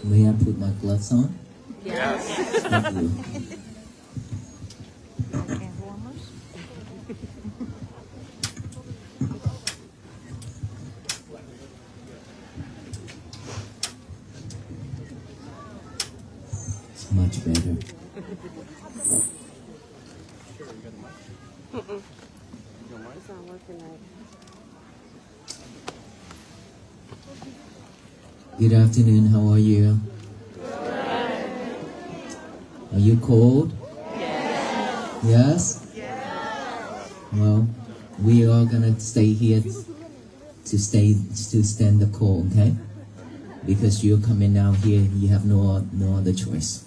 May I put my gloves on? Yes. Thank you. It's much better. It's not working right. Good afternoon, how are you? Are you cold? Yes? Well, we are gonna stay here to stand the cold, okay? Because you're coming down here, you have no other choice.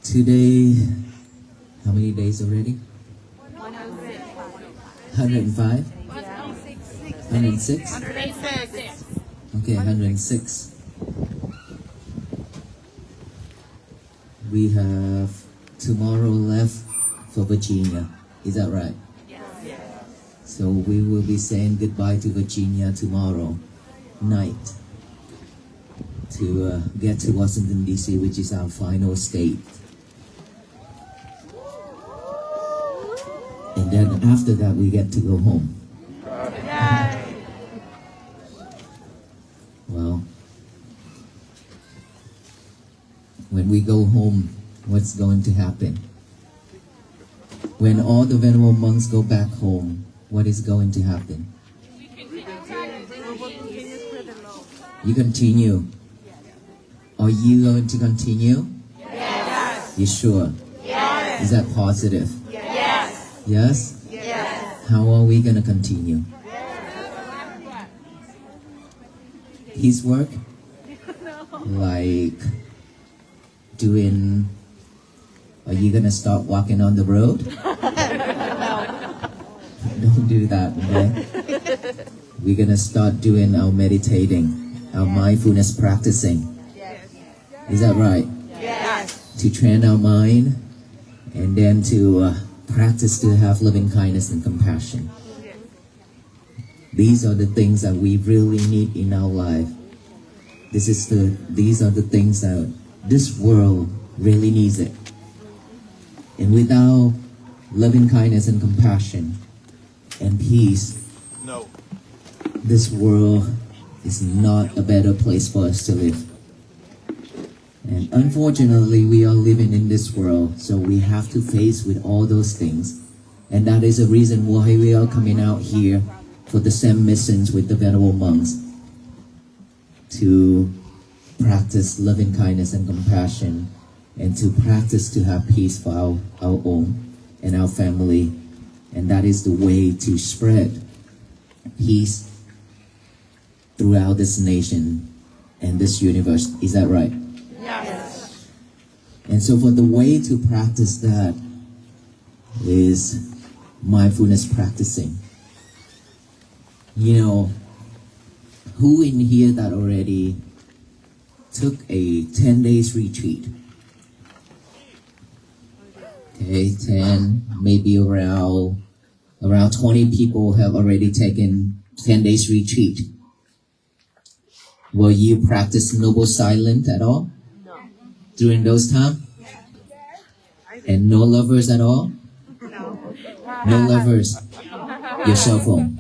Today, how many days already? 105? 106? Okay, 106. We have tomorrow left for Virginia. Is that right? Yes. So we will be saying goodbye to Virginia tomorrow night to get to Washington, D.C., which is our final state. And then after that, we get to go home. Well, when we go home, what's going to happen? When all the venerable monks go back home, what is going to happen? You continue. Are you going to continue? Yes. You sure? Yes. Is that positive? Yes. Yes? Yes. How are we going to continue? His work? Like doing... Are you going to start walking on the road? Don't do that, okay? We're going to start doing our meditating, our mindfulness practicing. Is that right? Yes. To train our mind and then to practice to have loving kindness and compassion. These are the things that we really need in our life. These are the things that this world really needs it. And without loving kindness and compassion and peace, this world is not a better place for us to live. And unfortunately, we are living in this world, so we have to face with all those things. And that is the reason why we are coming out here for the same missions with the venerable monks, to practice loving kindness and compassion, and to practice to have peace for our own and our family. And that is the way to spread peace throughout this nation and this universe. Is that right? Yes. And so for the way to practice that is mindfulness practicing. You know, who in here that already took a 10 days retreat? Okay, 10, maybe around 20 people have already taken 10 days retreat. Will you practice noble silence at all? No. During those times? And no lovers at all? No. No lovers. Your cell phone.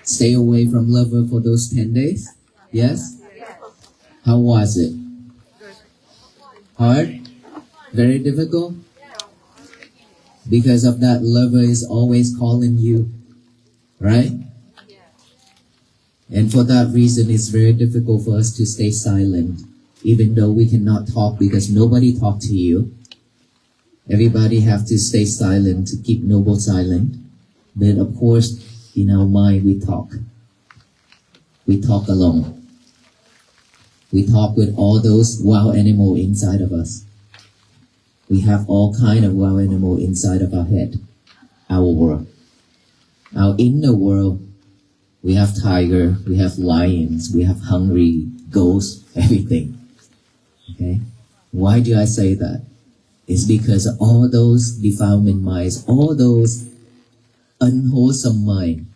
Stay away from lover for those 10 days? Yes? How was it? Hard? Very difficult? Because of that, lover is always calling you, right? And for that reason, it's very difficult for us to stay silent, even though we cannot talk because nobody talked to you. Everybody have to stay silent to keep noble silent. But of course, in our mind, we talk. We talk alone. We talk with all those wild animal inside of us. We have all kind of wild animal inside of our head, our world. Our inner world, we have tiger, we have lions, we have hungry ghosts, everything. Okay? Why do I say that? It's because all those defilement minds, all those unwholesome mind,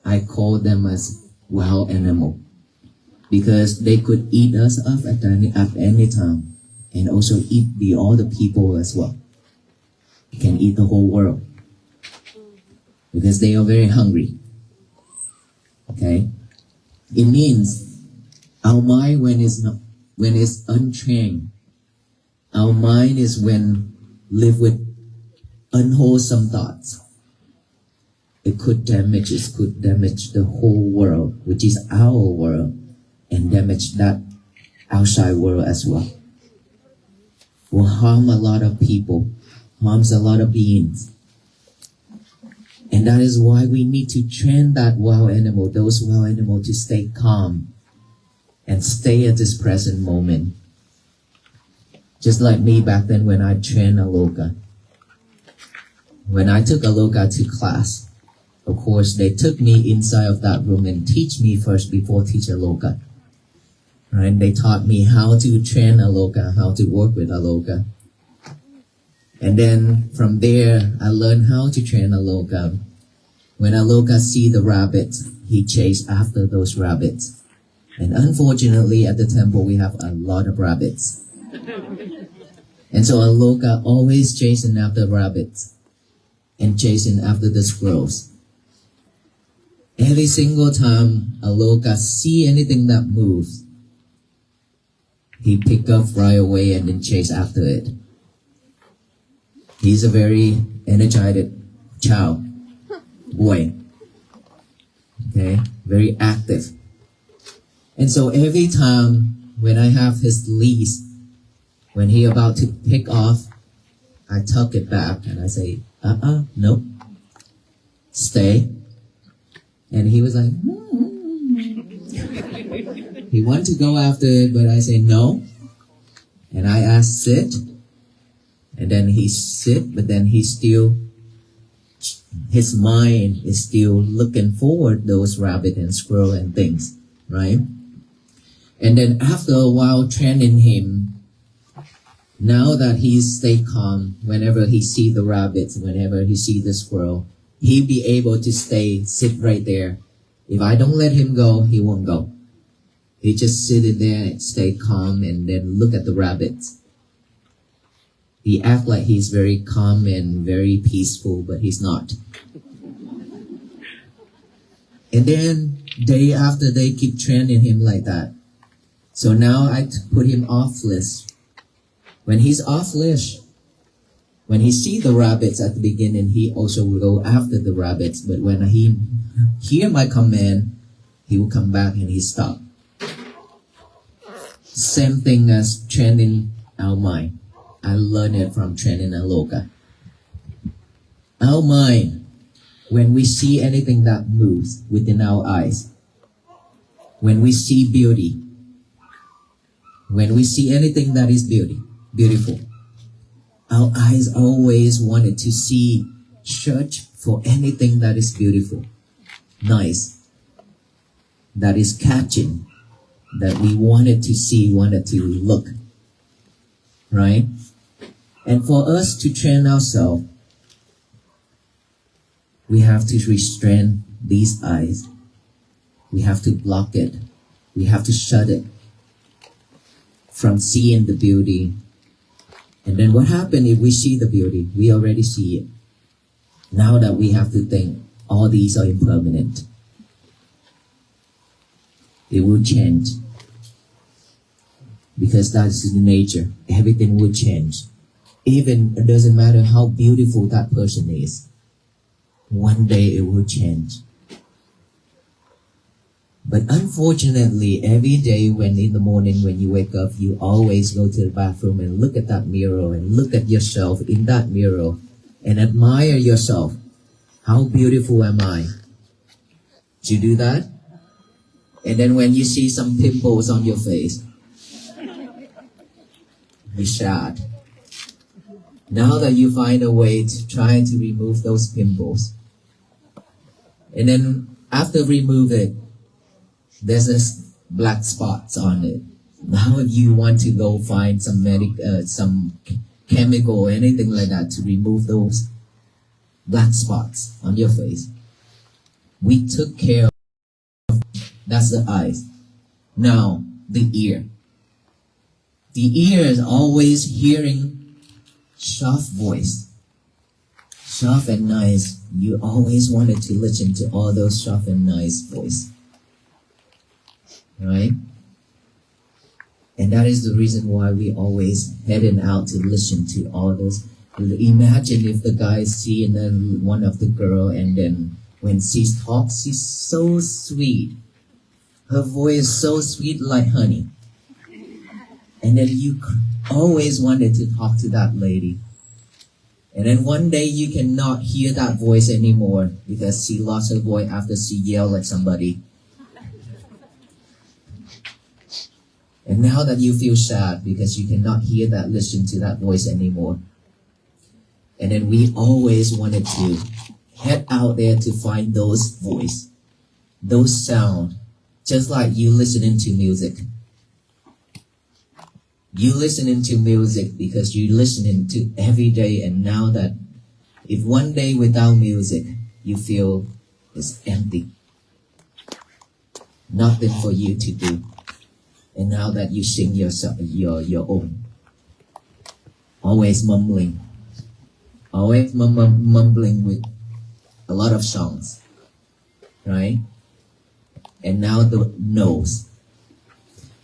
I call them as wild animal, because they could eat us up at any time, and also eat all the people as well. They can eat the whole world because they are very hungry. Okay, it means our mind when it's untrained, our mind is when live with unwholesome thoughts. It could damage the whole world, which is our world, and damage that outside world as well. Will harm a lot of people, harms a lot of beings. And that is why we need to train those wild animals to stay calm and stay at this present moment. Just like me back then when I trained Aloka. When I took Aloka to class, of course, they took me inside of that room and teach me first before teach Aloka. Right? They taught me how to train Aloka, how to work with Aloka. And then from there, I learned how to train Aloka. When Aloka see the rabbits, he chased after those rabbits. And unfortunately, at the temple, we have a lot of rabbits. And so Aloka always chasing after rabbits and chasing after the squirrels. Every single time Aloka see anything that moves, he pick up right away and then chase after it. He's a very energetic child, boy. Okay, very active. And so every time when I have his leash, when he about to pick off, I tuck it back and I say, nope, stay. And he was like, He wanted to go after it, but I say no. And I ask sit. And then he sit, but then his mind is still looking forward those rabbit and squirrel and things, right? And then after a while training him, now that he stay calm, whenever he see the rabbits, whenever he see the squirrel, he'll be able to sit right there. If I don't let him go, he won't go. He just sit in there and stay calm and then look at the rabbits. He act like he's very calm and very peaceful, but he's not. And then day after day keep training him like that. So now I put him off leash. When he's off leash, when he see the rabbits at the beginning, he also will go after the rabbits. But when he hear my command, he will come back and he stop. Same thing as training our mind. I learned it from training Aloka. Our mind, when we see anything that moves within our eyes, when we see beauty, when we see anything that is beautiful, our eyes always wanted to search for anything that is beautiful, nice, that is catching, that we wanted to see, wanted to look, right? And for us to train ourselves, we have to restrain these eyes. We have to block it. We have to shut it from seeing the beauty. And then what happens if we see the beauty? We already see it. Now that we have to think, all these are impermanent. It will change. Because that's the nature. Everything will change. Even it doesn't matter how beautiful that person is. One day it will change. But unfortunately, every day when in the morning when you wake up, you always go to the bathroom and look at that mirror and look at yourself in that mirror and admire yourself. How beautiful am I? Do you do that? And then when you see some pimples on your face, you're sad. Now that you find a way to try to remove those pimples, and then after remove it, there's this black spots on it. Now you want to go find some chemical or anything like that to remove those black spots on your face. We took care of that's the eyes. Now the ear. The ear is always hearing soft voice, soft and nice. You always wanted to listen to all those soft and nice voice, right? And that is the reason why we always heading out to listen to all those. Imagine if the guy see and then one of the girl, and then when she talks, she's so sweet. Her voice is so sweet like honey. And then you always wanted to talk to that lady. And then one day you cannot hear that voice anymore because she lost her voice after she yelled at somebody. And now that you feel sad because you cannot hear that, listen to that voice anymore. And then we always wanted to head out there to find those voice, those sound, just like you listening to music. You listening to music because you listening to every day, and now that if one day without music, you feel it's empty. Nothing for you to do. And now that you sing your own, always mumbling with a lot of songs, right? And now the nose.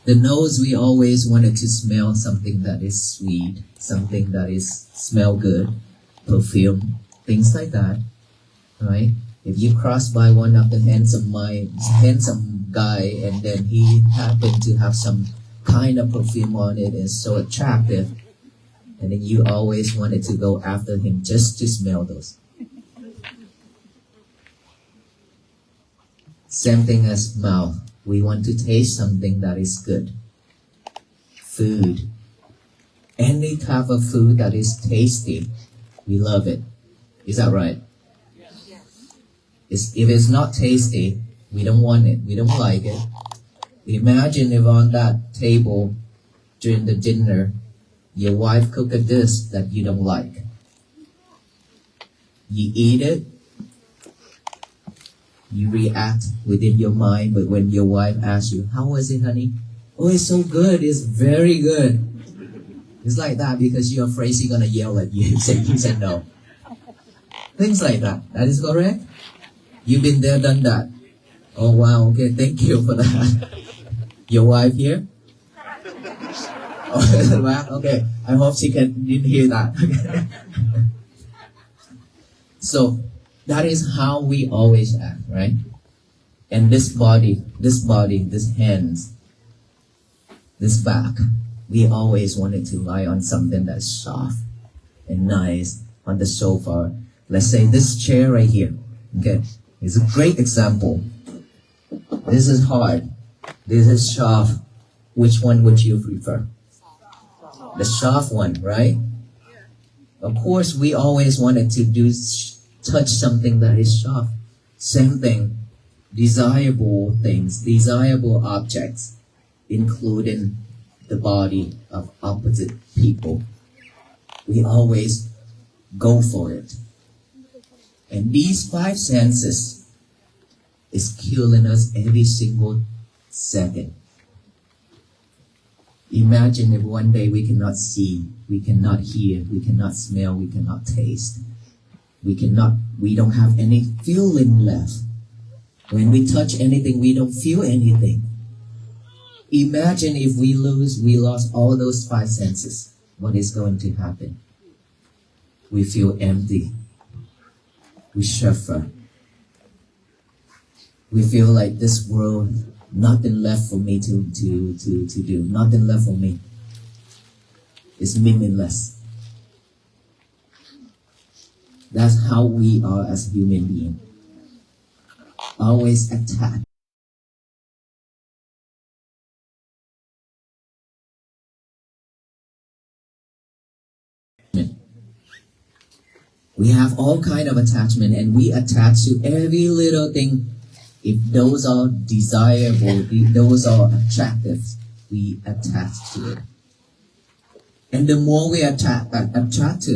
The nose, we always wanted to smell something that is sweet, something that is smell good, perfume, things like that, right? If you cross by one of the handsome guy and then he happened to have some kind of perfume on it and so attractive, and then you always wanted to go after him just to smell those. Same thing as mouth. We want to taste something that is good. Food. Any type of food that is tasty, we love it. Is that right? If it's not tasty, we don't want it. We don't like it. Imagine if on that table during the dinner, your wife cooked a dish that you don't like. You eat it, you react within your mind, but when your wife asks you, how was it, honey? Oh, it's so good. It's very good. It's like that because you're afraid she's going to yell at you. You said no. Things like that. That is correct? You've been there, done that. Oh, wow. Okay, thank you for that. Your wife here? Oh, wow. Okay, I hope she didn't hear that. So, that is how we always act, right? And this body, this hands, this back, we always wanted to lie on something that's soft and nice on the sofa. Let's say this chair right here, okay? It's a great example. This is hard. This is soft. Which one would you prefer? The soft one, right? Of course, we always wanted to touch something that is soft. Same thing. Desirable things, desirable objects, including the body of opposite people. We always go for it. And these five senses is killing us every single second. Imagine if one day we cannot see, we cannot hear, we cannot smell, we cannot taste. We don't have any feeling left. When we touch anything, we don't feel anything. Imagine if we lost all those five senses. What is going to happen? We feel empty. We suffer. We feel like this world, nothing left for me to do. Nothing left for me. It's meaningless. That's how we are as human beings. Always attached. We have all kind of attachment, and we attach to every little thing. If those are desirable, if those are attractive, we attach to it. And the more we attach to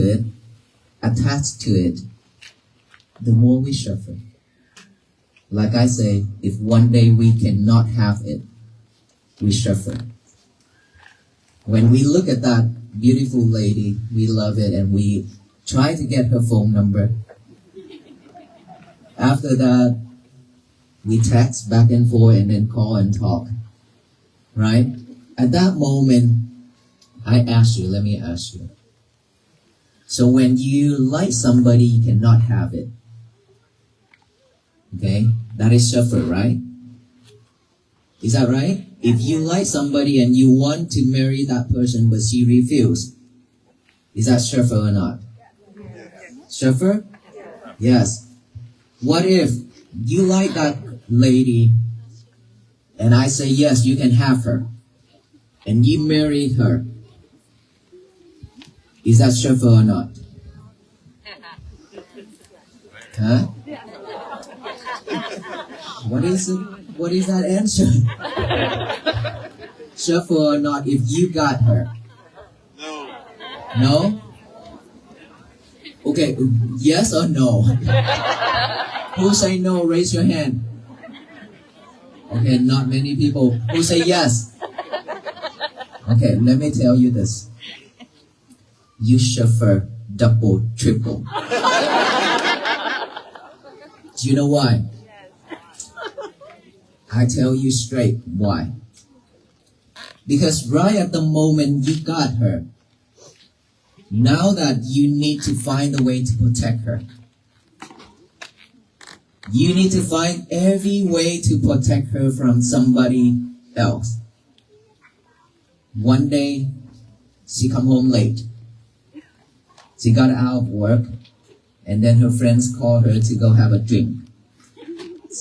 it, the more we suffer. Like I say, if one day we cannot have it, we suffer. When we look at that beautiful lady, we love it and we try to get her phone number. After that, we text back and forth and then call and talk. Right? At that moment, let me ask you. So when you like somebody, you cannot have it. Okay? That is suffer, right? Is that right? If you like somebody and you want to marry that person but she refused, is that suffer or not? Suffer? Yes. What if you like that lady and I say, yes, you can have her, and you marry her? Is that suffer or not? Huh? What is that answer? Suffer or not if you got her? No. No? Okay, yes or no? Who say no, raise your hand. Okay, not many people. Who say yes? Okay, let me tell you this. You suffer double, triple. Do you know why? I tell you straight why. Because right at the moment you got her, now that you need to find a way to protect her. You need to find every way to protect her from somebody else. One day, she come home late. She got out of work, and then her friends call her to go have a drink.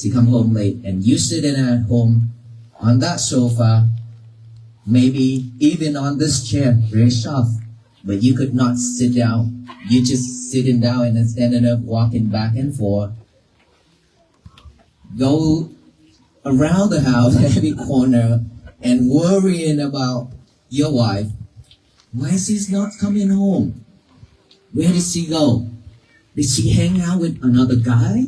She come home late, and you sitting at home on that sofa, maybe even on this chair, very soft, but you could not sit down. You just sitting down and then standing up, walking back and forth. Go around the house, every corner, and worrying about your wife. Why is she not coming home? Where did she go? Did she hang out with another guy?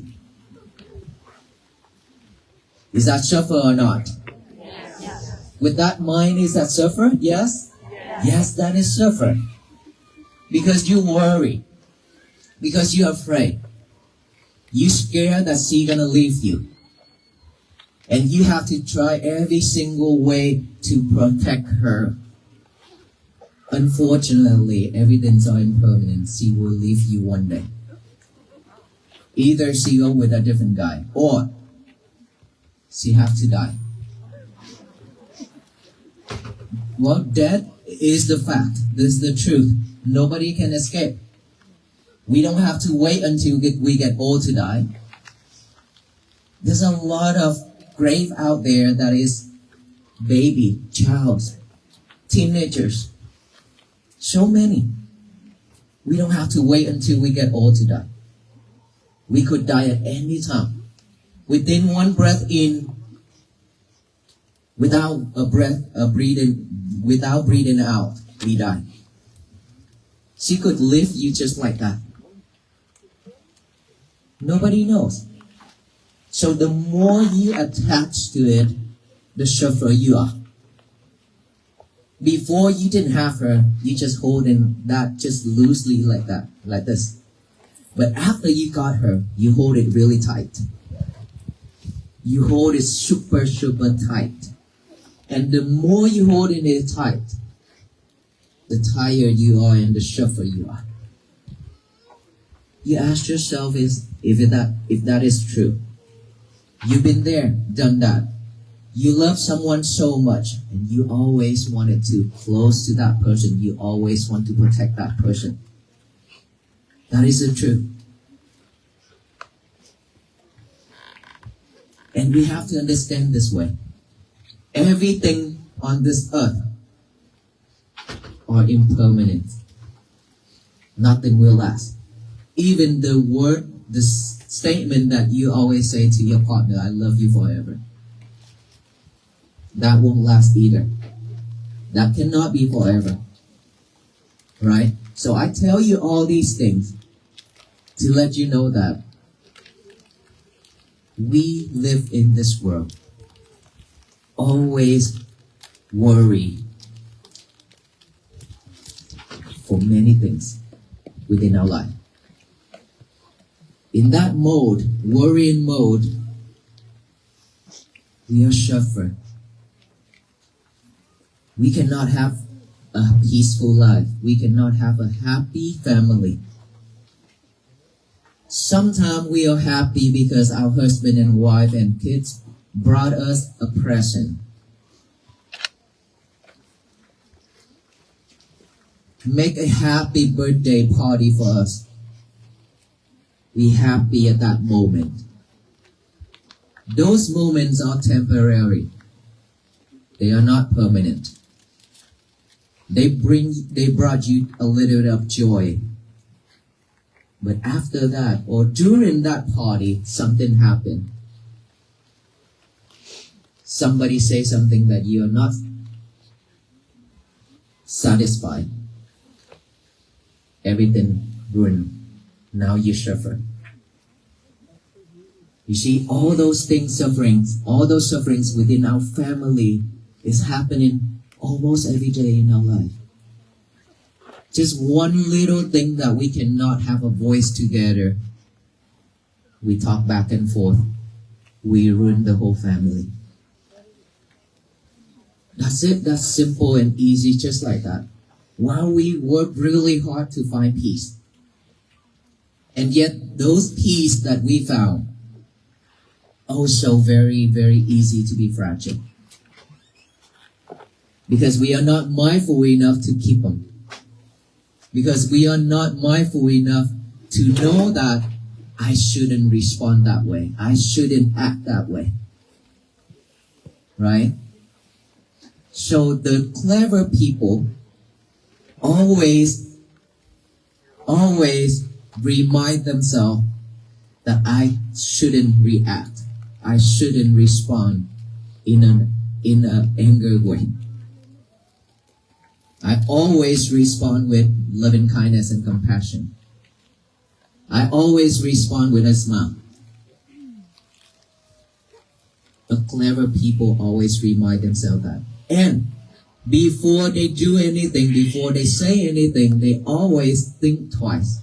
Is that suffer or not? Yes. With that mind, is that suffer? Yes? Yes, that is suffer. Because you worry. Because you're afraid. You're scared that she's gonna leave you. And you have to try every single way to protect her. Unfortunately, everything's so impermanent. She will leave you one day. Either she go with a different guy, or she have to die. Well, that is the fact. This is the truth. Nobody can escape. We don't have to wait until we get old to die. There's a lot of grave out there that is baby, child, teenagers. So many. We don't have to wait until we get old to die. We could die at any time. Within one breath in, without breathing out, we die. She could leave you just like that. Nobody knows. So the more you attach to it, the sufferer you are. Before you didn't have her, you just holding that just loosely like that, like this. But after you got her, you hold it really tight. You hold it super, super tight. And the more you hold it tight, the tired you are and the suffer you are. You ask yourself if that is true. You've been there, done that. You love someone so much and you always wanted to close to that person. You always want to protect that person. That is the truth. And we have to understand this way. Everything on this earth are impermanent. Nothing will last. Even the word, the statement that you always say to your partner, I love you forever. That won't last either. That cannot be forever. Right? So I tell you all these things to let you know that we live in this world. Always worry for many things within our life. In that mode, worrying mode, we are suffering. We cannot have a peaceful life. We cannot have a happy family. Sometimes we are happy because our husband and wife and kids brought us a present. Make a happy birthday party for us. Be happy at that moment. Those moments are temporary. They are not permanent. They brought you a little bit of joy. But after that, or during that party, something happened. Somebody say something that you are not satisfied. Everything ruined. Now you suffer. You see, all those sufferings within our family is happening almost every day in our life. Just one little thing that we cannot have a voice together. We talk back and forth. We ruin the whole family. That's it. That's simple and easy, just like that. While we work really hard to find peace. And yet, those peace that we found, also very, very easy to be fragile. Because we are not mindful enough to keep them. Because we are not mindful enough to know that I shouldn't respond that way. I shouldn't act that way. Right? So the clever people always remind themselves that I shouldn't react. I shouldn't respond in an anger way. I always respond with loving kindness and compassion. I always respond with a smile. The clever people always remind themselves that. And before they do anything, before they say anything, they always think twice.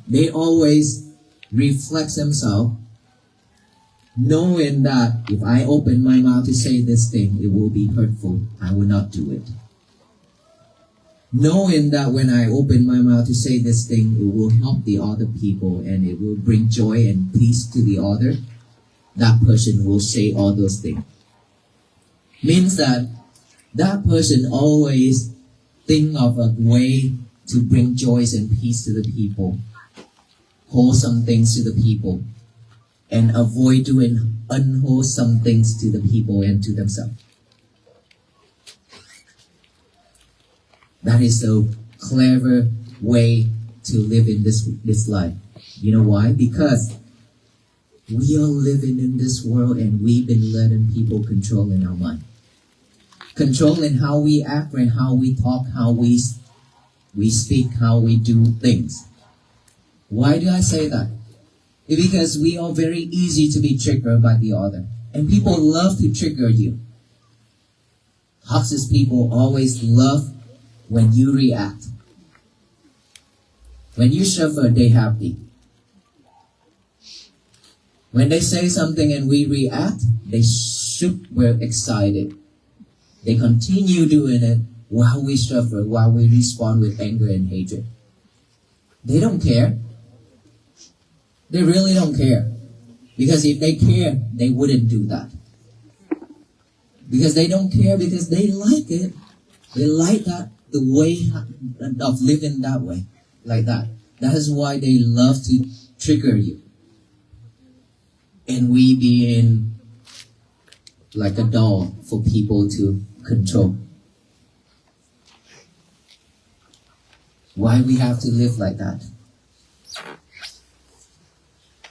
They always reflect themselves, knowing that if I open my mouth to say this thing, it will be hurtful. I will not do it. Knowing that when I open my mouth to say this thing, it will help the other people and it will bring joy and peace to the other, that person will say all those things. Means that person always think of a way to bring joy and peace to the people, wholesome things to the people, and avoid doing unwholesome things to the people and to themselves. That is a clever way to live in this life. You know why? Because we are living in this world and we've been letting people controlling our mind. Controlling how we act and how we talk, how we speak, how we do things. Why do I say that? Because we are very easy to be triggered by the other. And people love to trigger you. Toxic people always love when you react. When you suffer, they happy. When they say something and we react, we're excited. They continue doing it while we suffer, while we respond with anger and hatred. They don't care. They really don't care. Because if they care, they wouldn't do that. Because they don't care because they like it. They like that, the way of living that way, like that. That is why they love to trigger you. And we being like a doll for people to control. Why we have to live like that?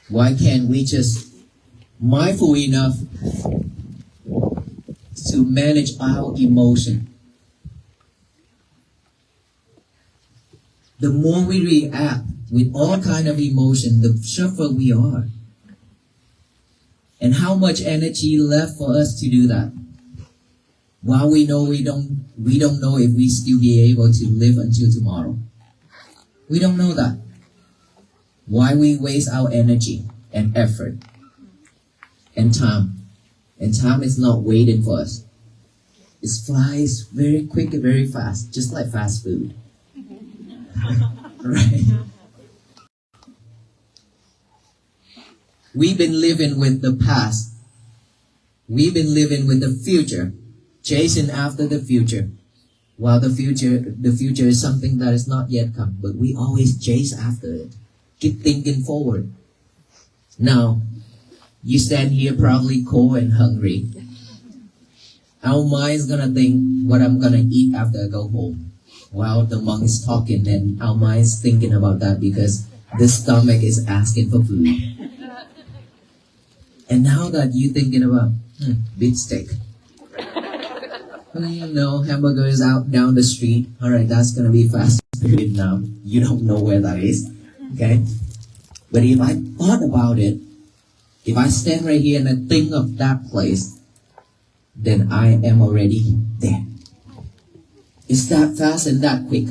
Why can't we just mindful enough to manage our emotion? the more we react with all kind of emotion, the suffer we are. And how much energy left for us to do that? While we know we don't know if we still be able to live until tomorrow. We don't know that. Why we waste our energy and effort and time? And time is not waiting for us. It flies very quick and very fast, just like fast food. Right? We've been living with the past. We've been living with the future, chasing after the future. While the future is something that is not yet come, but we always chase after it. Keep thinking forward. Now, you stand here probably cold and hungry. Our mind's gonna think what I'm gonna eat after I go home. While the monk is talking, and our mind's thinking about that because the stomach is asking for food. And now that you're thinking about beef steak. Hamburger is out down the street. Alright, that's gonna be fast food now. You don't know where that is. Okay? But if I thought about it, if I stand right here and I think of that place, then I am already there. It's that fast and that quick.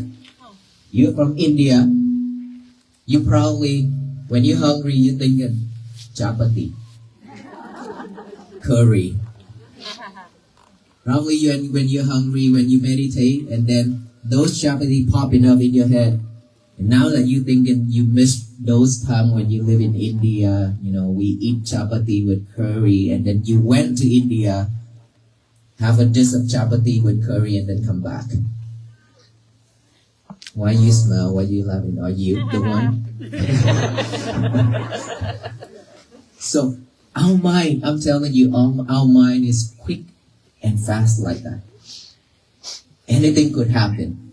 You're from India. You probably, when you're hungry, you're thinking chapati, curry. Probably when you're hungry, when you meditate, and then those chapati popping up in your head. And now that you're thinking you miss those times when you live in India, we eat chapati with curry, and then you went to India, have a dish of chapati with curry, and then come back. Why you smile? Why you laughing? Are you the one? So our mind, I'm telling you, our mind is quick and fast like that. Anything could happen.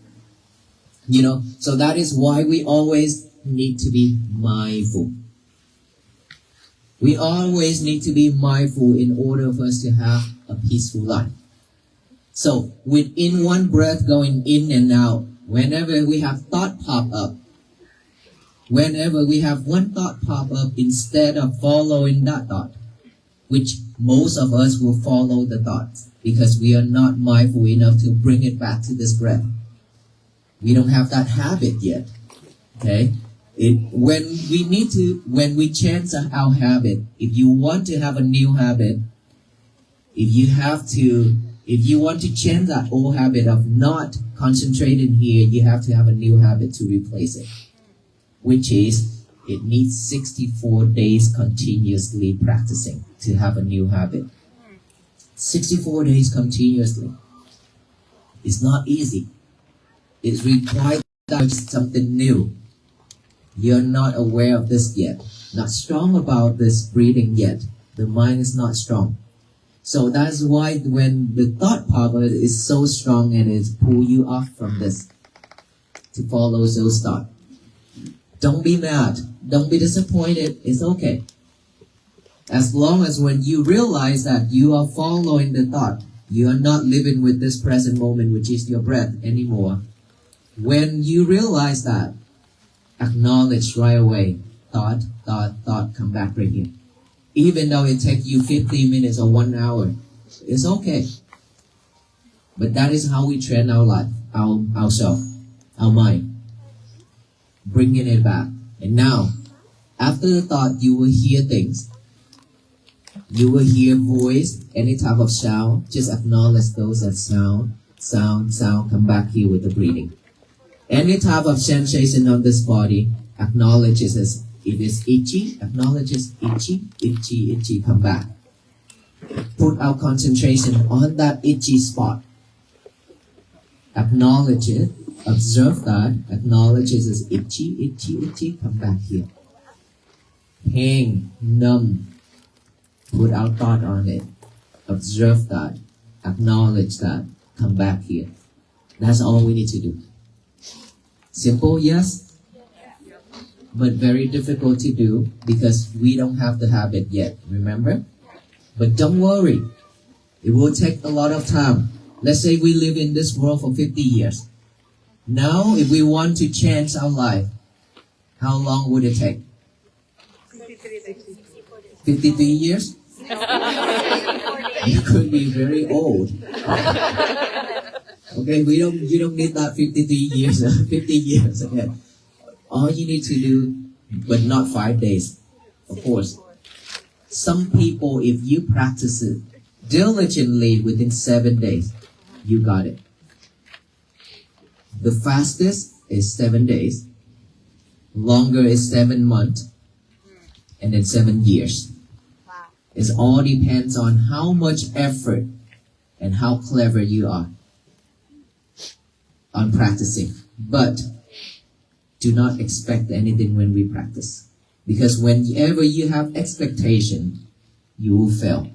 So that is why we always need to be mindful. We always need to be mindful in order for us to have a peaceful life. So within one breath going in and out, whenever we have thought pop up, whenever we have one thought pop up, instead of following that thought, which most of us will follow the thoughts because we are not mindful enough to bring it back to this breath. We don't have that habit yet. Okay? When we change our habit, if you want to have a new habit, if you want to change that old habit of not concentrating here, you have to have a new habit to replace it. Which is, it needs 64 days continuously practicing to have a new habit. 64 days continuously. It's not easy. It requires something new. You're not aware of this yet. Not strong about this breathing yet. The mind is not strong. So that's why when the thought power is so strong and it pull you off from this to follow those thoughts. Don't be mad. Don't be disappointed. It's okay. As long as when you realize that you are following the thought, you are not living with this present moment, which is your breath anymore. When you realize that, acknowledge right away. Thought, come back right here. Even though it takes you 15 minutes or 1 hour, it's okay. But that is how we train our life, ourselves, our mind. Bringing it back. And now, after the thought, you will hear things. You will hear voice, any type of sound. Just acknowledge those as sound. Come back here with the breathing. Any type of sensation on this body, acknowledge it as if it's itchy, acknowledge it's itchy, come back. Put our concentration on that itchy spot. Acknowledge it, observe that, acknowledge it as itchy, come back here. Pain, numb, put our thought on it. Observe that, acknowledge that, come back here. That's all we need to do. Simple, yes? But very difficult to do because we don't have the habit yet, remember? But don't worry. It will take a lot of time. Let's say we live in this world for 50 years. Now, if we want to change our life, how long would it take? 53 years? You could be very old. Okay, you don't need that 53 years, 50 years. Okay. All you need to do, but not 5 days, of course. Some people, if you practice it diligently within 7 days, you got it. The fastest is 7 days. Longer is 7 months. And then 7 years. It all depends on how much effort and how clever you are on practicing. But do not expect anything when we practice. Because whenever you have expectation, you will fail.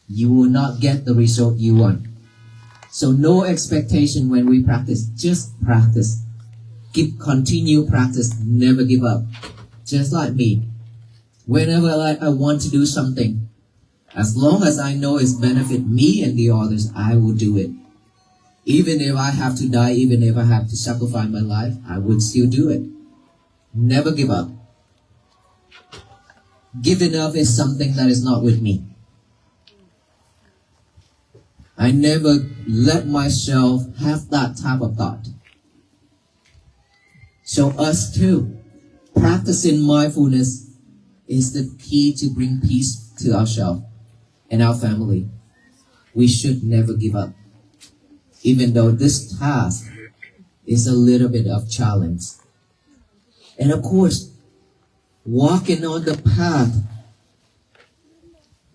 You will not get the result you want. So no expectation when we practice. Just practice. Continue practice. Never give up. Just like me. Whenever I want to do something, as long as I know it's benefit me and the others, I will do it. Even if I have to die, even if I have to sacrifice my life, I would still do it. Never give up. Giving up is something that is not with me. I never let myself have that type of thought. So us too, practicing mindfulness is the key to bring peace to ourselves and our family. We should never give up. Even though this task is a little bit of challenge. And of course, walking on the path,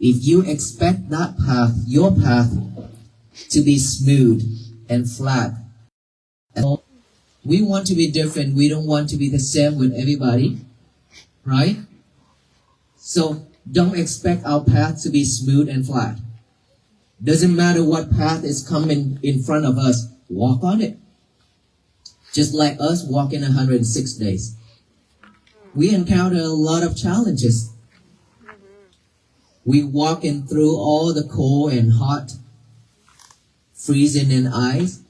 if you expect that path, your path, to be smooth and flat, we want to be different. We don't want to be the same with everybody, right? So don't expect our path to be smooth and flat. Doesn't matter what path is coming in front of us, walk on it. Just like us walking 106 days. We encounter a lot of challenges. We walking through all the cold and hot, freezing in ice.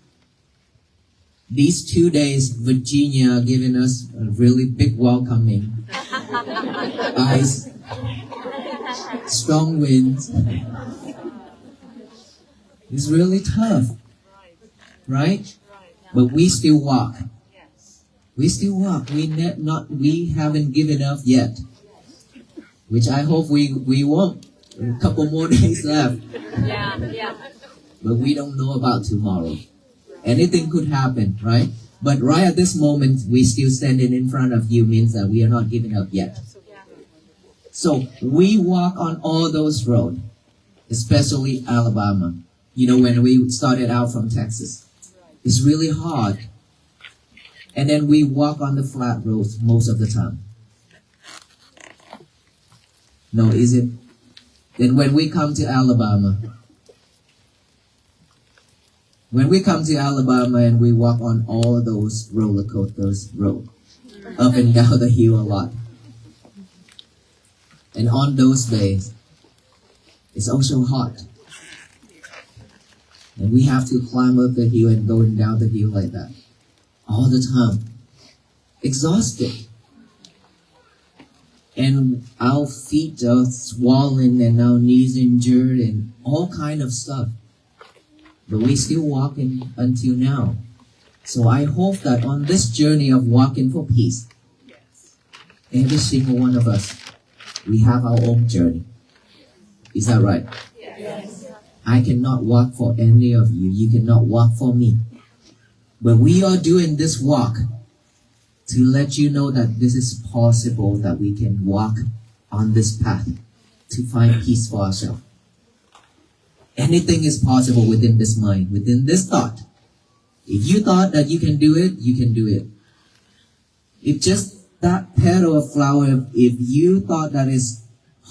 These 2 days, Virginia giving us a really big welcoming. Ice, strong winds. It's really tough, right? But we still walk. We still walk. We haven't given up yet, which I hope we won't. A couple more days left. But we don't know about tomorrow. Anything could happen, right? But right at this moment, we still standing in front of you means that we are not giving up yet. So we walk on all those roads, especially Alabama. You know, when we started out from Texas, it's really hard. And then we walk on the flat roads most of the time. No, is it? Then when we come to Alabama, and we walk on all those roller coasters road, up and down the hill a lot. And on those days, it's also hot. And we have to climb up the hill and going down the hill like that. All the time. Exhausted. And our feet are swollen and our knees injured and all kind of stuff. But we still walking until now. So I hope that on this journey of walking for peace, every single one of us, we have our own journey. Is that right? Yes. I cannot walk for any of you. You cannot walk for me. But we are doing this walk to let you know that this is possible, that we can walk on this path to find peace for ourselves. Anything is possible within this mind, within this thought. If you thought that you can do it, you can do it. If just that petal of flower, if you thought that it's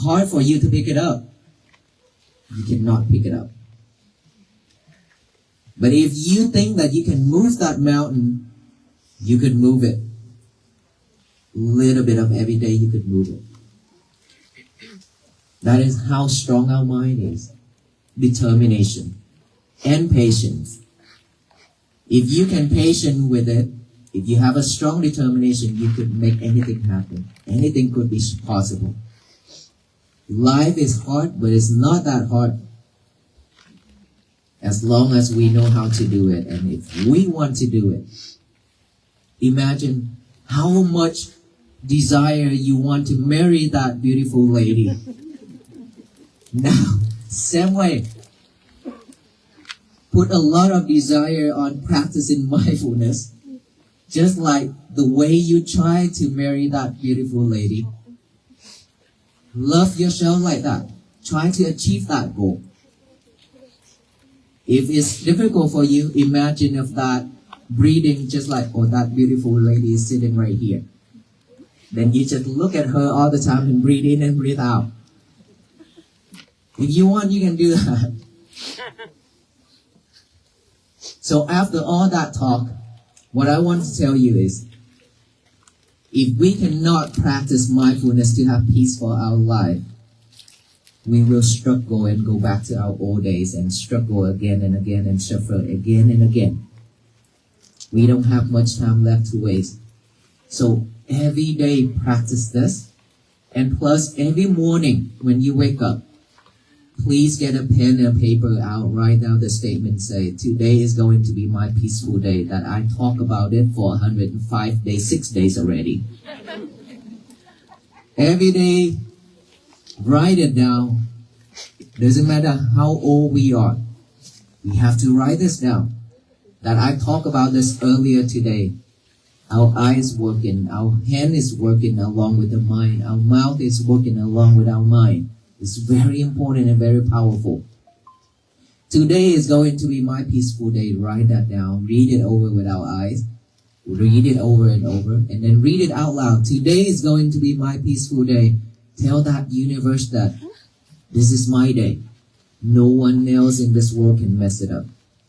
hard for you to pick it up, you cannot pick it up. But if you think that you can move that mountain, you could move it. Little bit of every day, you could move it. That is how strong our mind is. Determination and patience. If you can patient with it, if you have a strong determination, you could make anything happen. Anything could be possible. Life is hard, but it's not that hard. As long as we know how to do it, and if we want to do it. Imagine how much desire you want to marry that beautiful lady. Now, same way. Put a lot of desire on practicing mindfulness, just like the way you try to marry that beautiful lady. Love yourself like that. Try to achieve that goal. If it's difficult for you, imagine if that breathing just like, oh, that beautiful lady is sitting right here. Then you just look at her all the time and breathe in and breathe out. If you want, you can do that. So after all that talk, what I want to tell you is, if we cannot practice mindfulness to have peace for our life, we will struggle and go back to our old days and struggle again and again and suffer again and again. We don't have much time left to waste. So every day practice this. And plus every morning when you wake up, please get a pen and paper out, write down the statement, say, today is going to be my peaceful day, that I talk about it for 105 days, 6 days already. Every day, write it down. Doesn't matter how old we are. We have to write this down. That I talked about this earlier today. Our eyes working, our hand is working along with the mind, our mouth is working along with our mind. It's very important and very powerful. Today is going to be my peaceful day. Write that down. Read it over with our eyes. Read it over and over. And then read it out loud. Today is going to be my peaceful day. Tell that universe that this is my day. No one else in this world can mess it up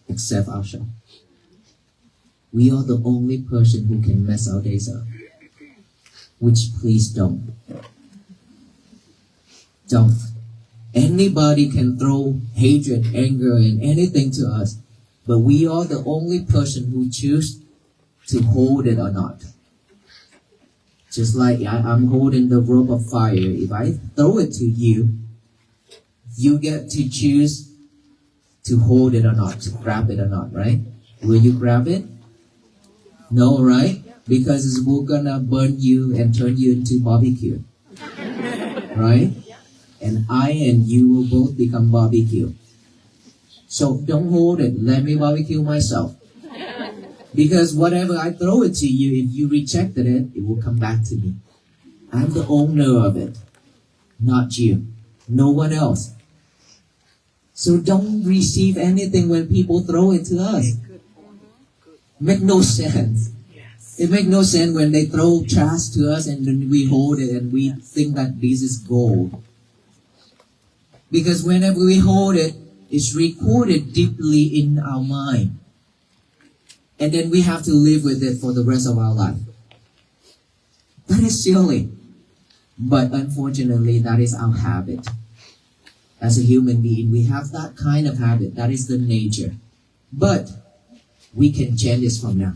except ourselves. We are the only person who can mess our days up. Which please don't. Don't. Anybody can throw hatred, anger, and anything to us, but we are the only person who choose to hold it or not. Just like I'm holding the rope of fire. If I throw it to you, you get to choose to hold it or not, to grab it or not, right? Will you grab it? No, right? Because it's gonna burn you and turn you into barbecue. Right? And I and you will both become barbecue. So don't hold it. Let me barbecue myself. Because whatever I throw it to you, if you rejected it, it will come back to me. I'm the owner of it, not you. No one else. So don't receive anything when people throw it to us. Make no sense. It makes no sense when they throw trash to us and then we hold it and we think that this is gold. Because whenever we hold it, it's recorded deeply in our mind. And then we have to live with it for the rest of our life. That is silly. But unfortunately, that is our habit. As a human being, we have that kind of habit. That is the nature. But we can change this from now.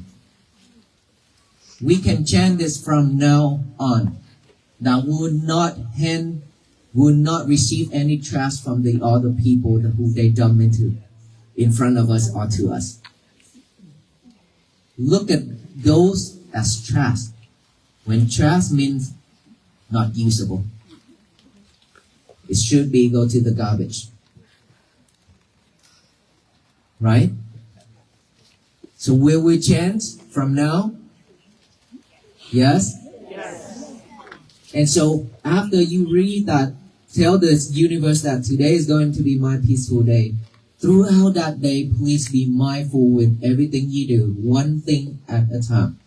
We can change this from now on. That will not receive any trust from the other people who they dump into in front of us or to us. Look at those as trust. When trust means not usable, it should be go to the garbage. Right? So will we change from now? Yes? Yes. And so after you read that, tell the universe that today is going to be my peaceful day. Throughout that day, please be mindful with everything you do, one thing at a time.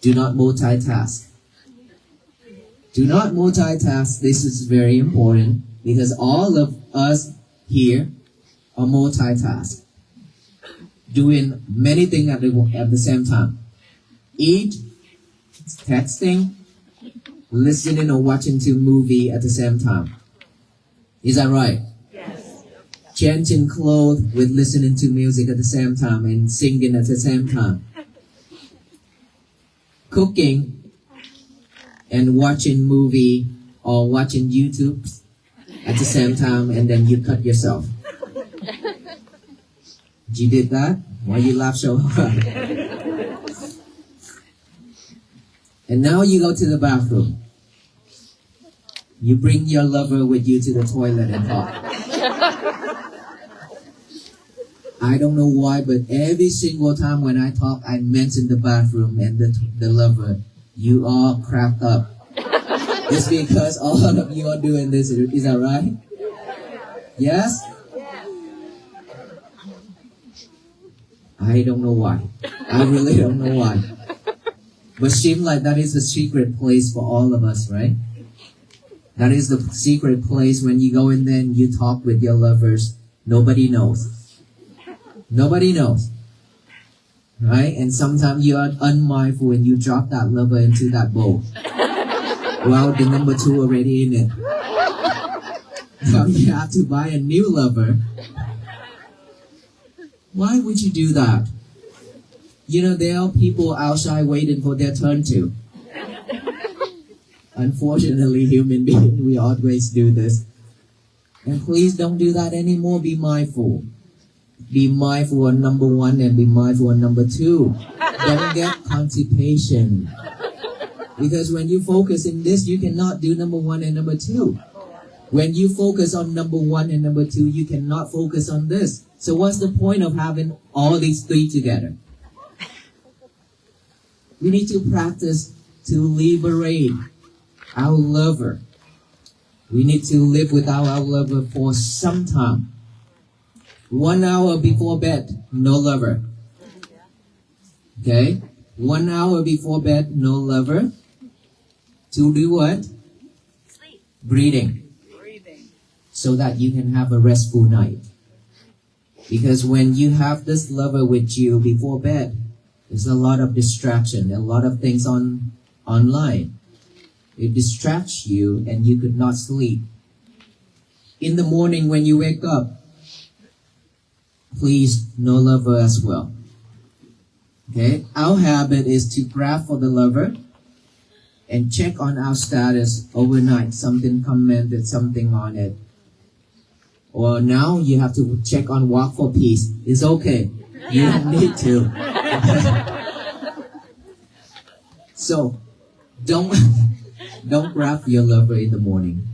Do not multitask. Do not multitask. This is very important because all of us here are multitask, doing many things at the same time. Eat, texting, listening or watching to movie at the same time. Is that right? Yes. changing clothes with listening to music at the same time and singing at the same time. Cooking and watching movie or watching YouTube at the same time, and then you cut yourself. You did that? Why you laugh so hard? And now you go to the bathroom. You bring your lover with you to the toilet and talk. I don't know why, but every single time when I talk, I mention the bathroom and the lover. You all cracked up. It's because all of you are doing this. Is that right? Yes? I don't know why. I really don't know why. But seems like that is the secret place for all of us, right? That is the secret place when you go in there and you talk with your lovers. Nobody knows. Nobody knows. Right? And sometimes you are unmindful and you drop that lover into that bowl. Well, the number 2 already in it. Now you have to buy a new lover. Why would you do that? You know, there are people outside waiting for their turn too. Unfortunately, human beings, we always do this. And please don't do that anymore. Be mindful. Be mindful on number 1 and be mindful on number 2. Don't get constipation. Because when you focus in this, you cannot do number 1 and number 2. When you focus on number 1 and number 2, you cannot focus on this. So what's the point of having all these 3 together? We need to practice to liberate our lover. We need to live without our lover for some time. 1 hour before bed, no lover. Okay? 1 hour before bed, no lover. To do what? Sleep. Breathing. So that you can have a restful night. Because when you have this lover with you before bed, there's a lot of distraction, a lot of things online. It distracts you and you could not sleep. In the morning when you wake up, please, no lover as well. Okay? Our habit is to grab for the lover and check on our status overnight. Something commented, something on it. Or now you have to check on Walk for Peace. It's okay. You don't need to. So, don't grab your lover in the morning.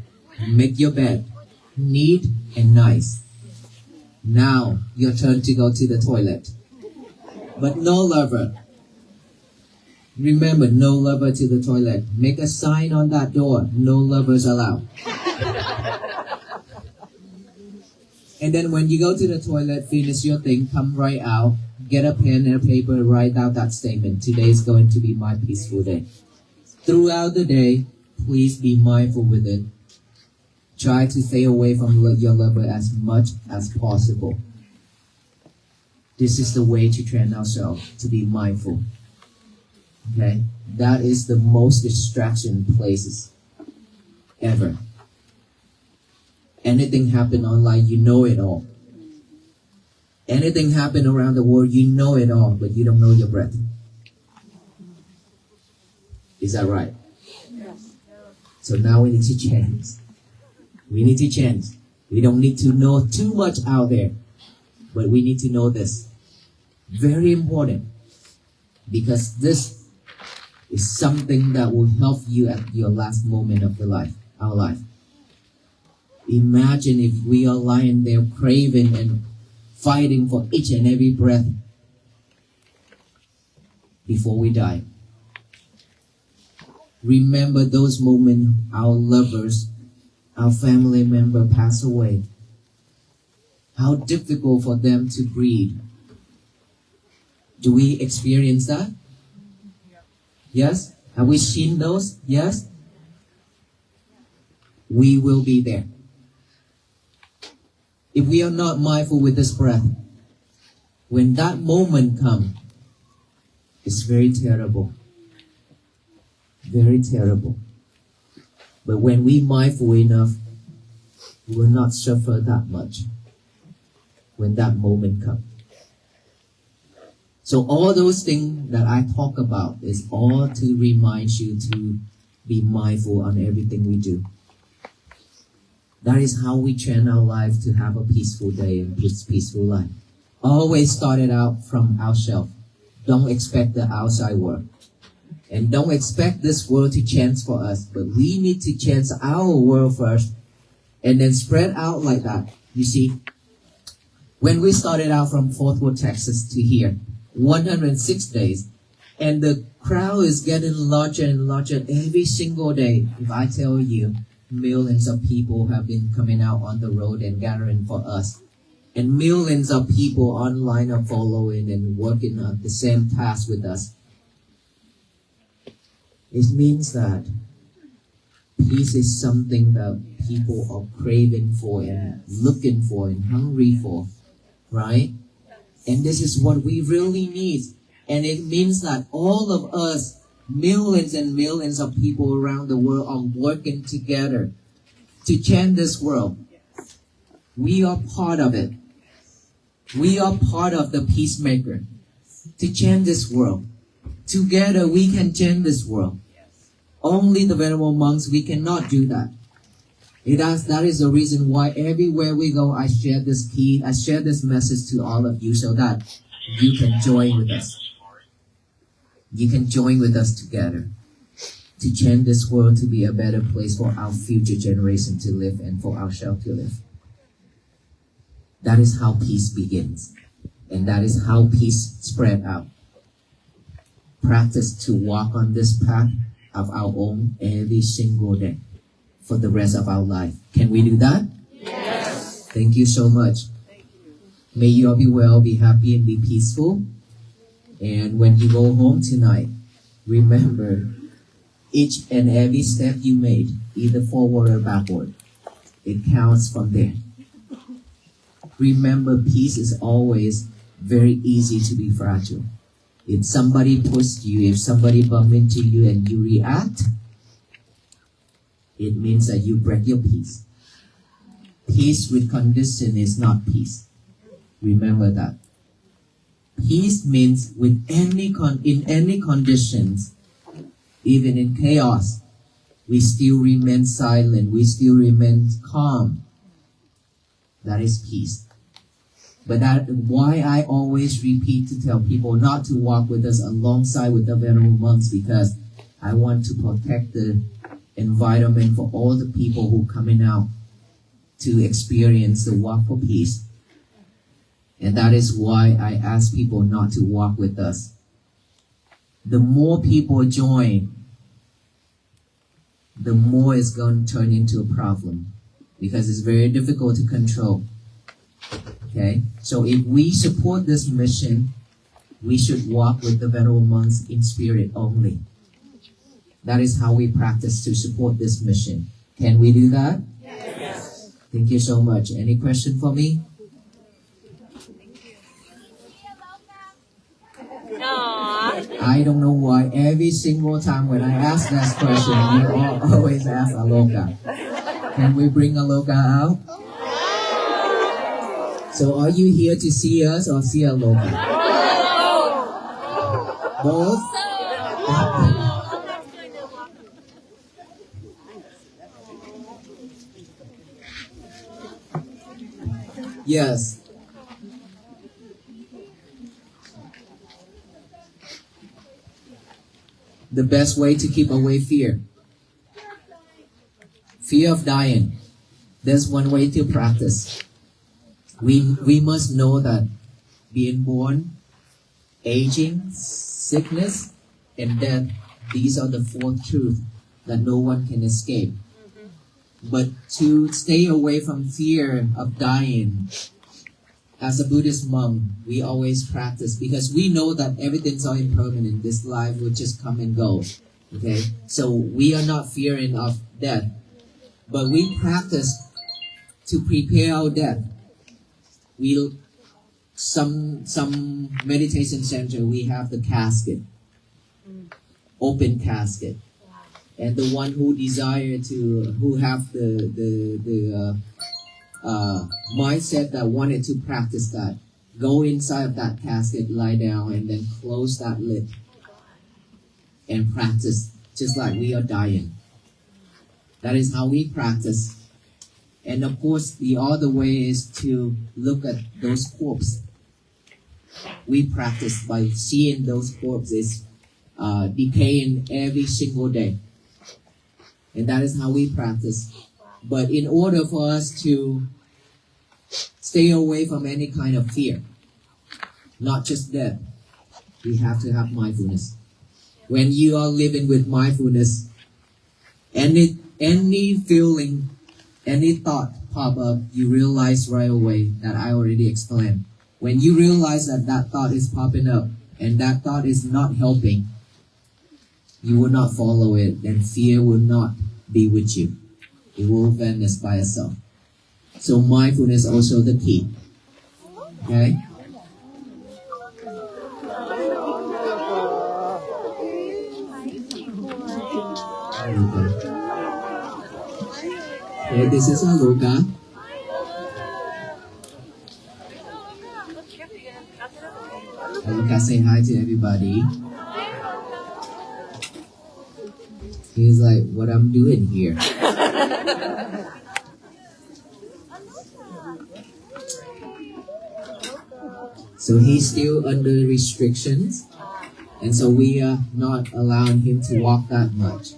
Make your bed neat and nice. Now, your turn to go to the toilet. But no lover. Remember, no lover to the toilet. Make a sign on that door. No lovers allowed. And then when you go to the toilet, finish your thing, come right out, get a pen and a paper, write out that statement. Today is going to be my peaceful day. Throughout the day, please be mindful with it. Try to stay away from your lover as much as possible. This is the way to train ourselves to be mindful. Okay? That is the most distraction places ever. Anything happen online, you know it all. Anything happen around the world, you know it all, but you don't know your breath. Is that right? Yes. So now we need to change. We need to change. We don't need to know too much out there, but we need to know this. Very important. Because this is something that will help you at your last moment of our life. Imagine if we are lying there craving and fighting for each and every breath before we die. Remember those moments our lovers, our family member pass away. How difficult for them to breathe. Do we experience that? Yes? Have we seen those? Yes? We will be there. If we are not mindful with this breath, when that moment comes, it's very terrible. Very terrible. But when we mindful enough, we will not suffer that much. when that moment comes. So all those things that I talk about is all to remind you to be mindful on everything we do. That is how we train our life to have a peaceful day and peaceful life. Always start it out from ourselves. Don't expect the outside world. And don't expect this world to change for us. But we need to change our world first and then spread out like that. You see, when we started out from Fort Worth, Texas to here, 106 days, and the crowd is getting larger and larger every single day. If I tell you, millions of people have been coming out on the road and gathering for us. And millions of people online are following and working on the same task with us. It means that peace is something that people are craving for and looking for and hungry for, right? And this is what we really need. And it means that all of us, millions and millions of people around the world, are working together to change this world. We are part of it. We are part of the peacemaker to change this world. Together we can change this world. Only the venerable monks, we cannot do that. That is the reason why everywhere we go, I share this key, I share this message to all of you so that you can join with us. You can join with us together to change this world to be a better place for our future generation to live and for ourselves to live. That is how peace begins. And that is how peace spread out. Practice to walk on this path of our own every single day for the rest of our life. Can we do that? Yes. Thank you so much. May you all be well, be happy, and be peaceful. And when you go home tonight, remember each and every step you made, either forward or backward, it counts from there. Remember, peace is always very easy to be fragile. If somebody pushed you, if somebody bumped into you and you react, it means that you break your peace. Peace with condition is not peace. Remember that. Peace means in any conditions, even in chaos, we still remain silent, we still remain calm. That is peace. But that why I always repeat to tell people not to walk with us alongside with the venerable monks, because I want to protect the environment for all the people who coming out to experience the walk for peace. And that is why I ask people not to walk with us. The more people join, the more it's going to turn into a problem, because it's very difficult to control. Okay, so if we support this mission, we should walk with the venerable monks in spirit only. That is how we practice to support this mission. Can we do that? Yes. Thank you so much. Any question for me? Aww. I don't know why every single time when I ask that question, you all always ask Aloka. Can we bring Aloka out? So are you here to see us or see Aloka? Both? Yes. The best way to keep away fear. Fear of dying. There's one way to practice. We must know that being born, aging, sickness, and death, these are the four truths that no one can escape. But to stay away from fear of dying, as a Buddhist monk, we always practice, because we know that everything's all impermanent. This life will just come and go. Okay? So we are not fearing of death. But we practice to prepare our death. Some meditation center, we have the casket, open casket, and the one who desire to, who have the mindset that wanted to practice that. Go inside of that casket, lie down, and then close that lid and practice just like we are dying. That is how we practice. And of course, the other way is to look at those corpses. We practice by seeing those corpses decaying every single day. And that is how we practice. But in order for us to stay away from any kind of fear, not just death, we have to have mindfulness. When you are living with mindfulness, any feeling, any thought pop up, you realize right away that I already explained. When you realize that that thought is popping up and that thought is not helping, you will not follow it, and fear will not be with you. It will vanish by itself. So mindfulness is also the key. Okay? Okay, this is Aluka. Aluka, say hi to everybody. He's like, what I'm doing here. So he's still under restrictions, and so we are not allowing him to walk that much.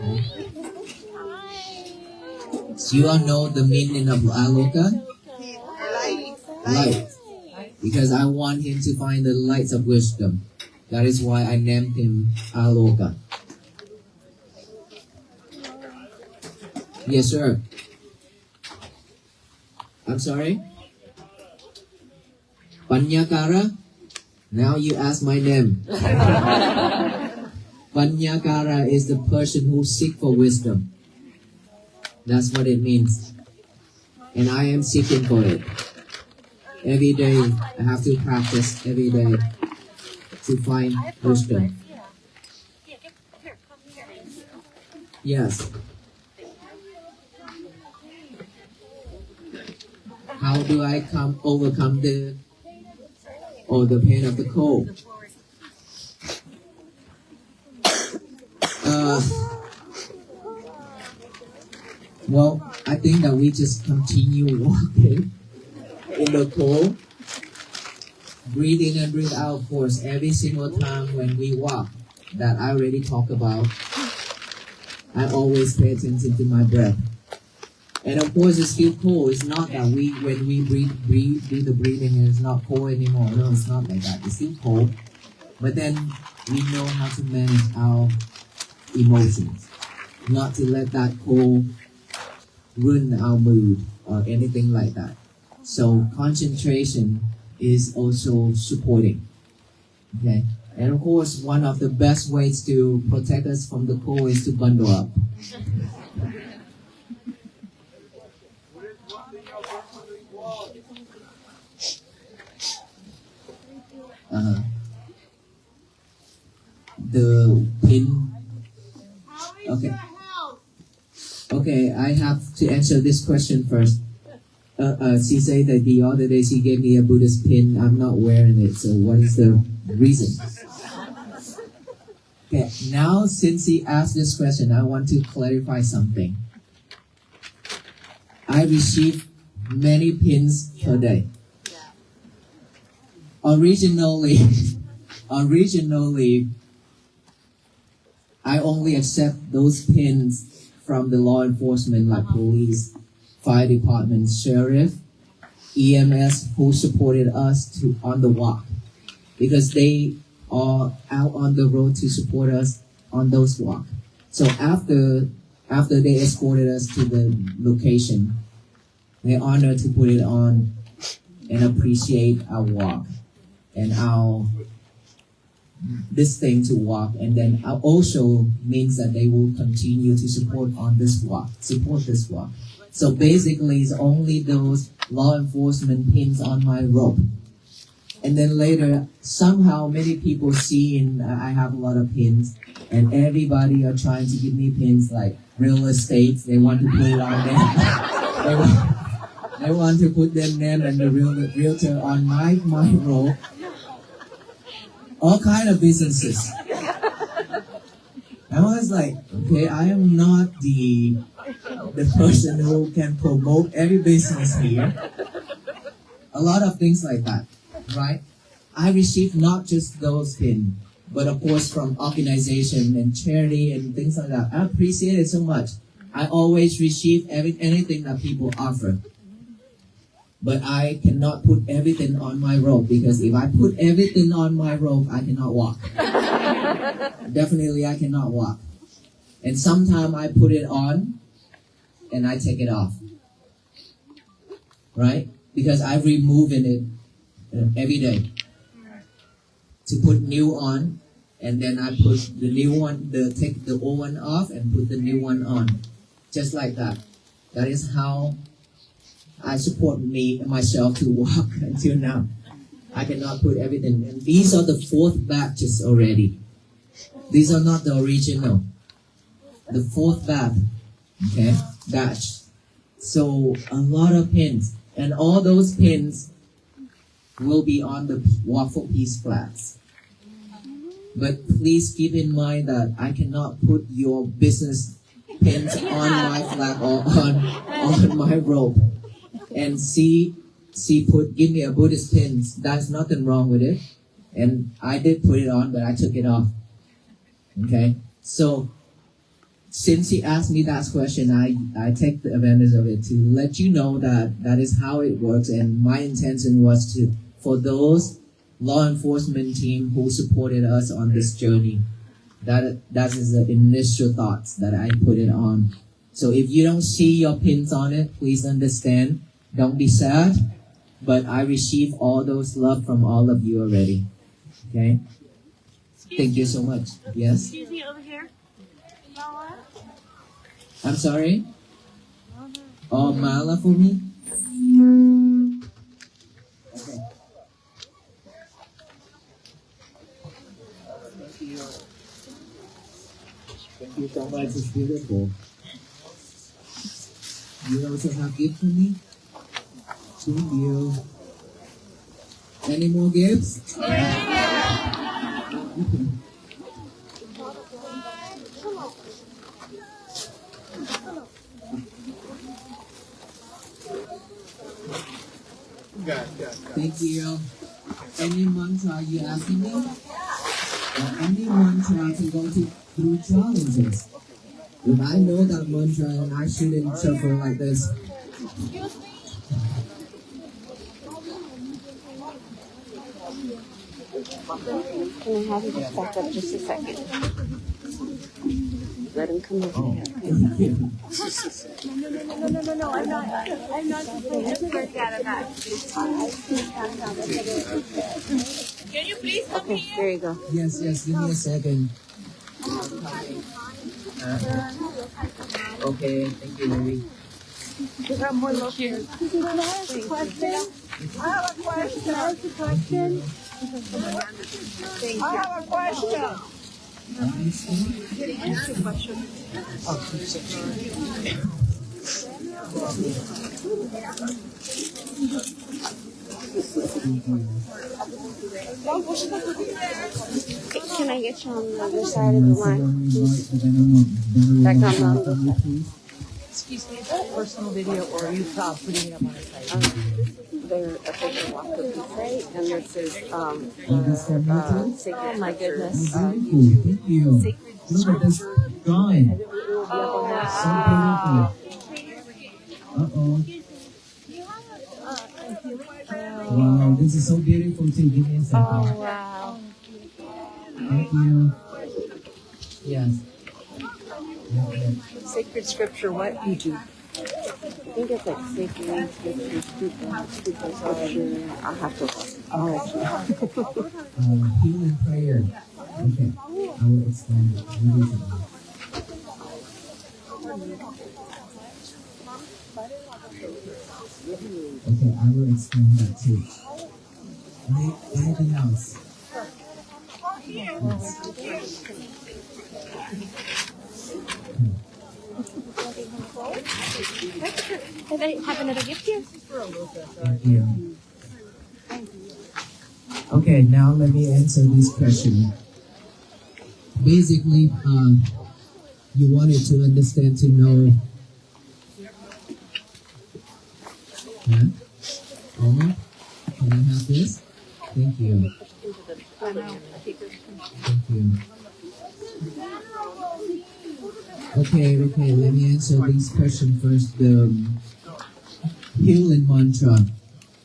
Okay. So you all know the meaning of Aloka? Light. Because I want him to find the lights of wisdom. That is why I named him Aloka. Yes, sir. I'm sorry? Panyakara? Now you ask my name. Panyakara is the person who seeks for wisdom. That's what it means. And I am seeking for it. Every day, I have to practice every day to find wisdom. Yes. How do I overcome the pain of the cold? Well, I think that we just continue walking in the cold. Breathe in and breathe out, of course, every single time when we walk, that I already talked about. I always pay attention to my breath. And of course, it's still cold. It's not that when we do the breathing, it's not cold anymore. No, it's not like that. It's still cold. But then we know how to manage our emotions. Not to let that cold ruin our mood or anything like that. So concentration is also supporting. Okay? And of course, one of the best ways to protect us from the cold is to bundle up. The pin. Okay, I have to answer this question first. She said that the other day she gave me a Buddhist pin. I'm not wearing it, so what is the reason? Okay, now since he asked this question, I want to clarify something. I receive many pins per day. Originally, I only accept those pins from the law enforcement like police, fire department, sheriff, EMS who supported us on the walk because they are out on the road to support us on those walk. So after they escorted us to the location, they're honored to put it on and appreciate our walk and this thing to walk, and then also means that they will continue to support this walk. So basically, it's only those law enforcement pins on my rope. And then later, somehow many people see I have a lot of pins, and everybody are trying to give me pins like real estate. They want to put it on there. I want to put their name and the realtor on my rope. All kind of businesses. I was like, okay, I am not the person who can promote every business here. A lot of things like that, right? I received not just those pins, but of course from organization and charity and things like that. I appreciate it so much. I always receive anything that people offer. But I cannot put everything on my rope, because if I put everything on my rope, I cannot walk. Definitely I cannot walk. And sometimes I put it on and I take it off. Right? Because I'm removing it every day. To put new on, and then I put the new one, take the old one off and put the new one on. Just like that. That is how I support myself to walk until now. I cannot put everything. And these are the 4th batches already. These are not the original. The 4th batch. So a lot of pins. And all those pins will be on the waffle piece flags. But please keep in mind that I cannot put your business pins on my flag or on my rope. And give me a Buddhist pins. There's nothing wrong with it. And I did put it on, but I took it off. Okay? So, since he asked me that question, I take the advantage of it to let you know that is how it works. And my intention was for those law enforcement team who supported us on this journey, that is the initial thoughts that I put it on. So if you don't see your pins on it, please understand. Don't be sad. But I receive all those love from all of you already. Okay? Thank you so much. Yes? Excuse me, over here. I'm sorry? Oh, mala for me? Okay. Thank you. Thank you so much. It's beautiful. You also have gift for me? Thank you. Any more gifts? Thank you. Any mantra you asking me? Or any mantra to go through challenges? If I know that mantra and I shouldn't suffer like this. Can I have you just back up just a second? Let him come over here. Thank you. No, I'm not just Can you please come Okay, here? there you go. Yes, give me a second. Okay, thank you, Mary. I have a question. Can I get you on the other side of the line? Back on the other side. Excuse me, is that a personal video or are you putting it up on the site? They're official walk with the site, and this is sacred. Oh my goodness. Thank you. Look at this drawing. So beautiful. Uh-oh. Wow, this is so beautiful too. Give me a second. Oh, wow. Thank you. Yes. Sacred scripture, what? YouTube. I think it's like sacred scripture, stupid scripture. I'll have to look. Healing prayer. Okay, I will explain it. Okay, I will explain that too. Anything else? Yes. have another gift here. Thank you. Okay, now let me answer this question. Basically, you wanted to understand, to know. Huh? Oh, can I have this? Thank you. Thank you. Okay, let me answer this question first. The healing mantra,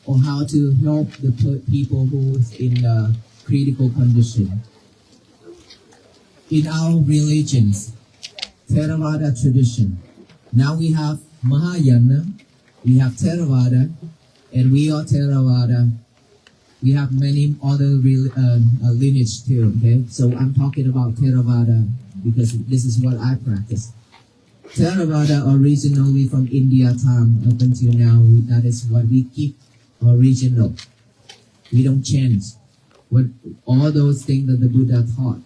or how to help the people who's in a critical condition. In our religions, Theravada tradition, now we have Mahayana, we have Theravada, and we are Theravada. We have many other lineage too, okay? So I'm talking about Theravada because this is what I practice. Theravada originally from India time up until now, that is what we keep original. We don't change. What all those things that the Buddha taught,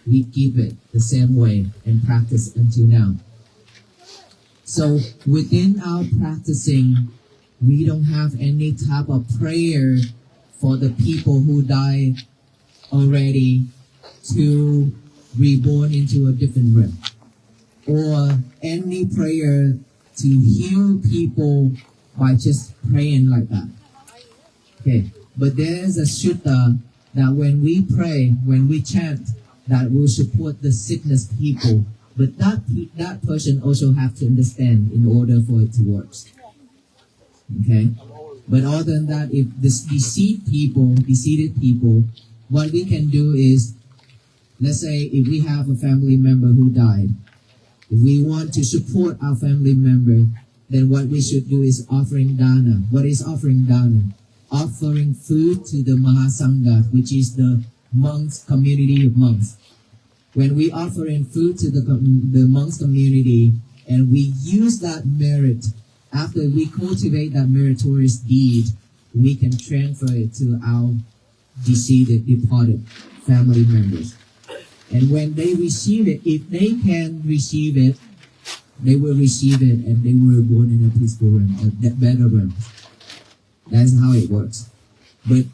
we keep it the same way and practice until now. So within our practicing, we don't have any type of prayer for the people who died already to reborn into a different realm, or any prayer to heal people by just praying like that. Okay, but there is a sutta that when we pray, when we chant, that will support the sickness people, but that person also have to understand in order for it to work. Okay, but other than that, if this deceased people, what we can do is, let's say if we have a family member who died, if we want to support our family member, then what we should do is offering dana. What is offering dana? Offering food to the Mahasangha, which is the monks, community of monks. When we offer in food to the monks community, and we use that merit, after we cultivate that meritorious deed, we can transfer it to our deceased, departed family members. And when they receive it, if they can receive it, they will receive it, and they were born in a peaceful realm, a better realm. That's how it works. But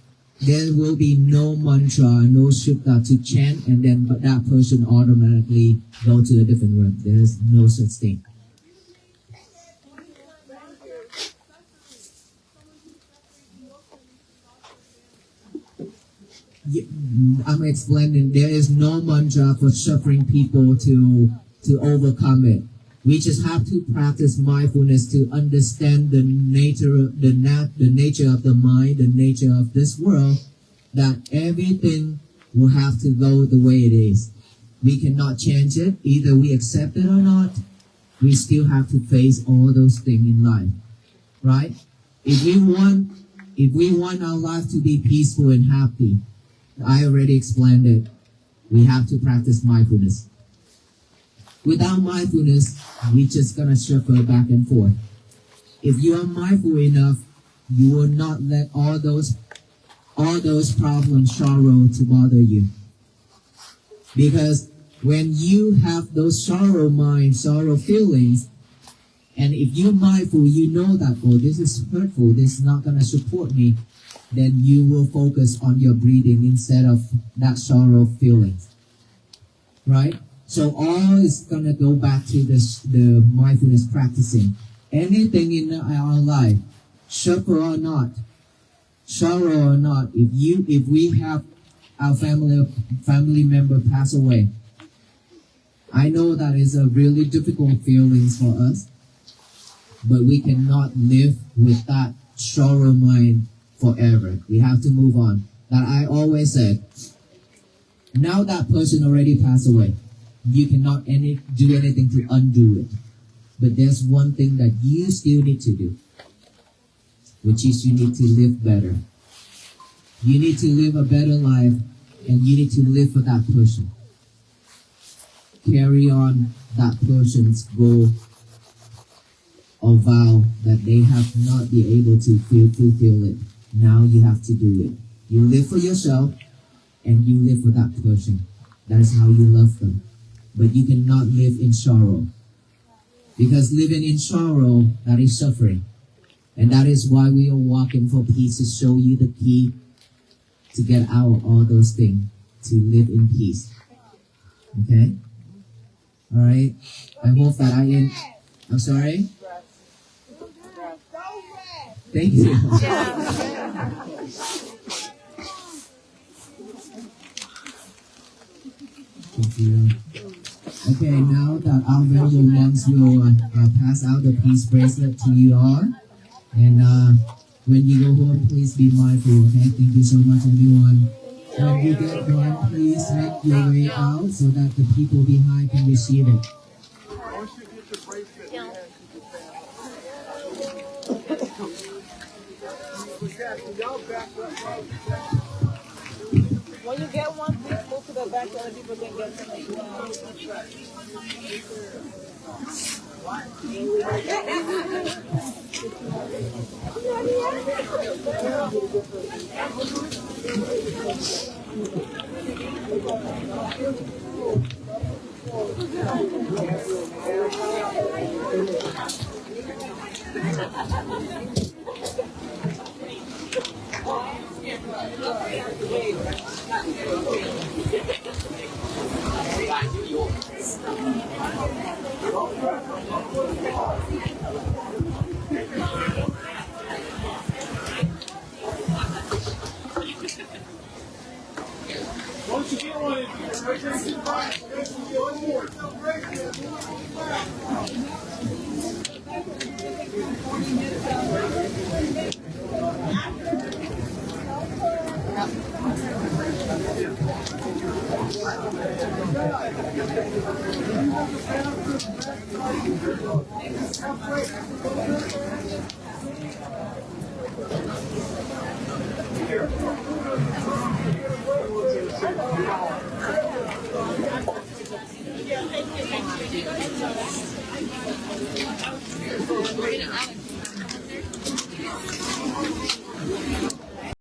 there will be no mantra, no sutta to chant, and then that person automatically go to a different realm. There's no such thing. I'm explaining, there is no mantra for suffering people to overcome it. We just have to practice mindfulness to understand the nature of the nature of the mind, the nature of this world, that everything will have to go the way it is. We cannot change it. Either we accept it or not. We still have to face all those things in life, right? If we want our life to be peaceful and happy, I already explained it. We have to practice mindfulness. Without mindfulness, we're just gonna shuffle back and forth. If you are mindful enough, you will not let all those problems, sorrow to bother you. Because when you have those sorrow mind, sorrow feelings, and if you're mindful, you know that, oh, this is hurtful, this is not gonna support me, then you will focus on your breathing instead of that sorrow feelings, right? So all is gonna go back to the mindfulness practicing. Anything in our life, suffer or not, sorrow or not, if we have our family member pass away, I know that is a really difficult feeling for us, but we cannot live with that sorrow mind forever. We have to move on. That I always said, now that person already passed away, you cannot do anything to undo it. But there's one thing that you still need to do, which is you need to live better. You need to live a better life, and you need to live for that person. Carry on that person's goal or vow that they have not been able to fulfill it. Now you have to do it. You live for yourself, and you live for that person. That is how you love them. But you cannot live in sorrow. Because living in sorrow, that is suffering. And that is why we are walking for peace, to show you the key to get out of all those things, to live in peace. Okay? Alright? I hope that I'm sorry? Thank you. Thank you. Okay, now that our venerable monks will pass out the peace bracelet to you all. And when you go home, please be mindful. Okay, thank you so much, everyone. When you get one, please make your way out so that the people behind can receive it. When you get one, please move to the back so other people can get something. Once you get one, Here.